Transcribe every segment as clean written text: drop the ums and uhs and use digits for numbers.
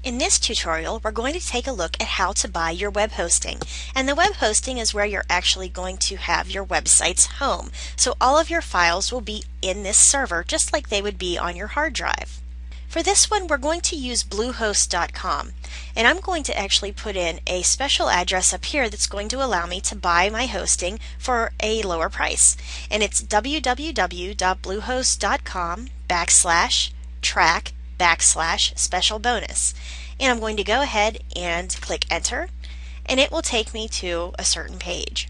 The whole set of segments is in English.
In this tutorial, we're going to take a look at how to buy your web hosting. And the web hosting is where you're actually going to have your website's home. So all of your files will be in this server just like they would be on your hard drive. For this one, we're going to use bluehost.com. And I'm going to actually put in a special address up here that's going to allow me to buy my hosting for a lower price. And it's www.bluehost.com/track/special bonus. And I'm going to go ahead and click enter, and it will take me to a certain page.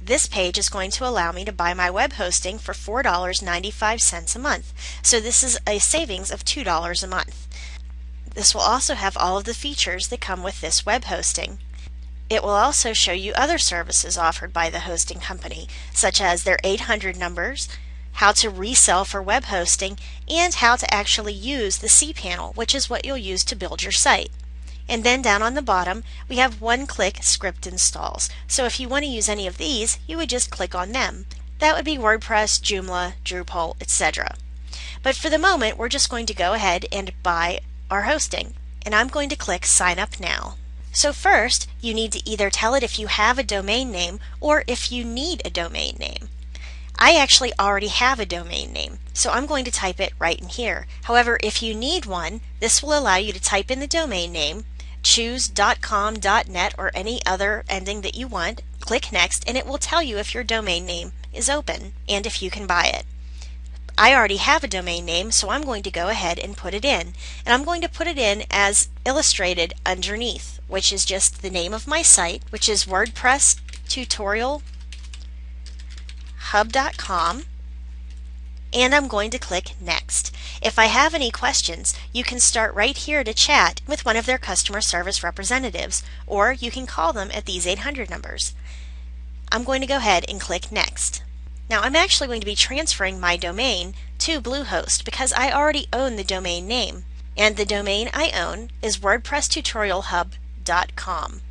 This page is going to allow me to buy my web hosting for $4.95 a month. So this is a savings of $2 a month. This will also have all of the features that come with this web hosting. It will also show you other services offered by the hosting company, such as their 800 numbers, how to resell for web hosting, and how to actually use the cPanel, which is what you'll use to build your site. And then down on the bottom, we have one-click script installs. So if you want to use any of these, you would just click on them. That would be WordPress, Joomla, Drupal, etc. But for the moment, we're just going to go ahead and buy our hosting. And I'm going to click Sign Up Now. So first, you need to either tell it if you have a domain name or if you need a domain name. I actually already have a domain name, so I'm going to type it right in here. However, if you need one, this will allow you to type in the domain name, choose .com, .net, or any other ending that you want, click Next, and it will tell you if your domain name is open and if you can buy it. I already have a domain name, so I'm going to go ahead and put it in. And I'm going to put it in as illustrated underneath, which is just the name of my site, which is WordPress tutorial hub.com, and I'm going to click Next. If I have any questions, you can start right here to chat with one of their customer service representatives, or you can call them at these 800 numbers. I'm going to go ahead and click Next. Now I'm actually going to be transferring my domain to Bluehost because I already own the domain name, and the domain I own is WordPressTutorialHub.com.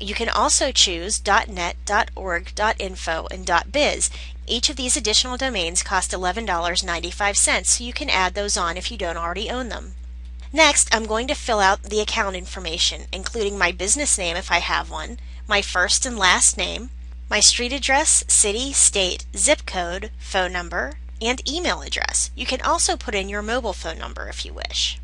You can also choose .net, .org, .info, and .biz. Each of these additional domains cost $11.95, so you can add those on if you don't already own them. Next, I'm going to fill out the account information, including my business name if I have one, my first and last name, my street address, city, state, zip code, phone number, and email address. You can also put in your mobile phone number if you wish.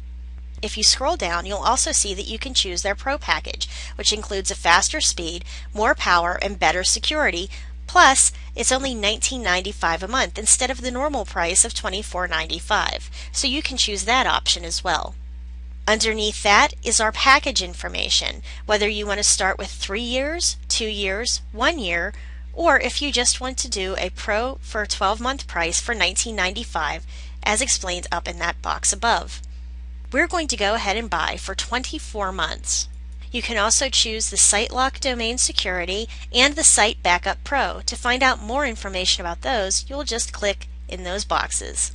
If you scroll down, you'll also see that you can choose their Pro package, which includes a faster speed, more power, and better security. Plus, it's only $19.95 a month instead of the normal price of $24.95. So you can choose that option as well. Underneath that is our package information, whether you want to start with 3 years, 2 years, 1 year, or if you just want to do a Pro for a 12-month price for $19.95, as explained up in that box above. We're going to go ahead and buy for 24 months. You can also choose the Site Lock Domain Security and the Site Backup Pro. To find out more information about those, you'll just click in those boxes.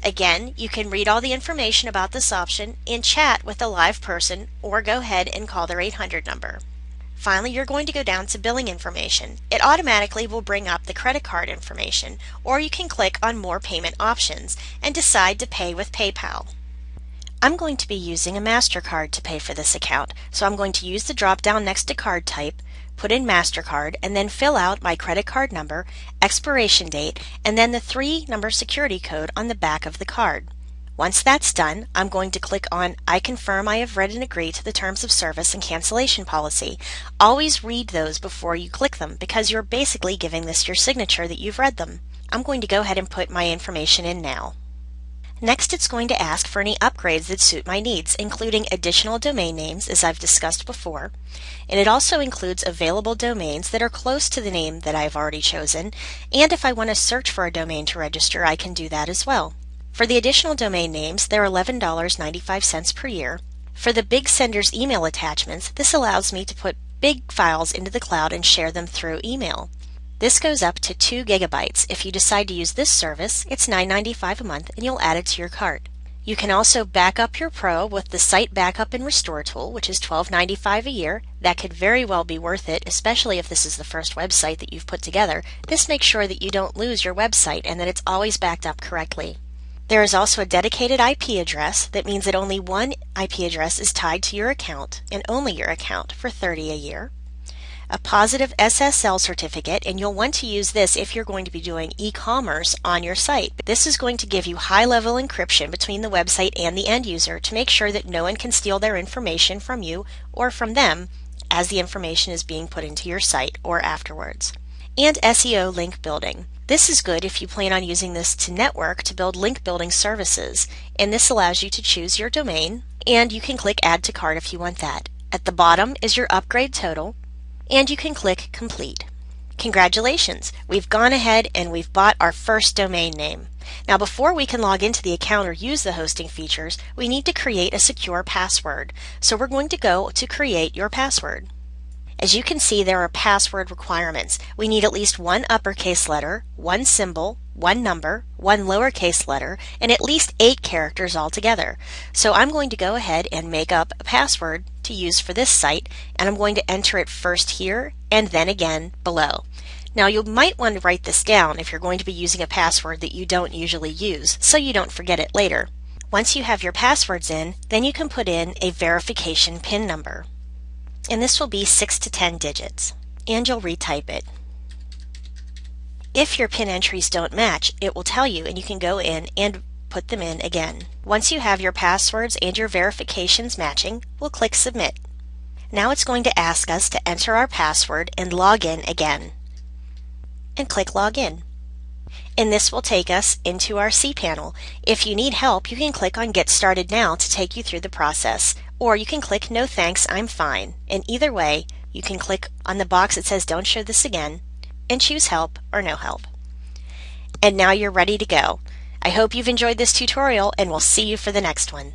Again, you can read all the information about this option and chat with a live person or go ahead and call their 800 number. Finally, you're going to go down to billing information. It automatically will bring up the credit card information, or you can click on more payment options and decide to pay with PayPal. I'm going to be using a MasterCard to pay for this account, so I'm going to use the drop-down next to card type, put in MasterCard, and then fill out my credit card number, expiration date, and then the 3-number security code on the back of the card. Once that's done, I'm going to click on I confirm I have read and agree to the terms of service and cancellation policy. Always read those before you click them because you're basically giving this your signature that you've read them. I'm going to go ahead and put my information in now. Next, it's going to ask for any upgrades that suit my needs, including additional domain names, as I've discussed before. And it also includes available domains that are close to the name that I've already chosen. And if I want to search for a domain to register, I can do that as well. For the additional domain names, they're $11.95 per year. For the Big Senders email attachments, this allows me to put big files into the cloud and share them through email. This goes up to 2 gigabytes. If you decide to use this service, it's $9.95 a month and you'll add it to your cart. You can also back up your Pro with the Site Backup and Restore tool, which is $12.95 a year. That could very well be worth it, especially if this is the first website that you've put together. This makes sure that you don't lose your website and that it's always backed up correctly. There is also a dedicated IP address. That means that only one IP address is tied to your account and only your account for $30 a year. A positive SSL certificate, and you'll want to use this if you're going to be doing e-commerce on your site. This is going to give you high-level encryption between the website and the end user to make sure that no one can steal their information from you or from them as the information is being put into your site or afterwards. And SEO link building. This is good if you plan on using this to network to build link building services, and this allows you to choose your domain, and you can click Add to Cart if you want that. At the bottom is your upgrade total, and you can click Complete. Congratulations! We've gone ahead and we've bought our first domain name. Now before we can log into the account or use the hosting features, we need to create a secure password. So we're going to go to Create Your Password. As you can see, there are password requirements. We need at least one uppercase letter, one symbol, one number, one lowercase letter, and at least 8 characters altogether. So I'm going to go ahead and make up a password to use for this site, and I'm going to enter it first here and then again below. Now you might want to write this down if you're going to be using a password that you don't usually use, so you don't forget it later. Once you have your passwords in, then you can put in a verification PIN number. And this will be 6 to 10 digits, and you'll retype it. If your PIN entries don't match, it will tell you, and you can go in and put them in again. Once you have your passwords and your verifications matching, we'll click Submit. Now it's going to ask us to enter our password and log in again. And click Login. And this will take us into our cPanel. If you need help, you can click on Get Started Now to take you through the process. Or you can click No Thanks, I'm Fine. And either way, you can click on the box that says Don't show this again and choose Help or No Help. And now you're ready to go. I hope you've enjoyed this tutorial, and we'll see you for the next one.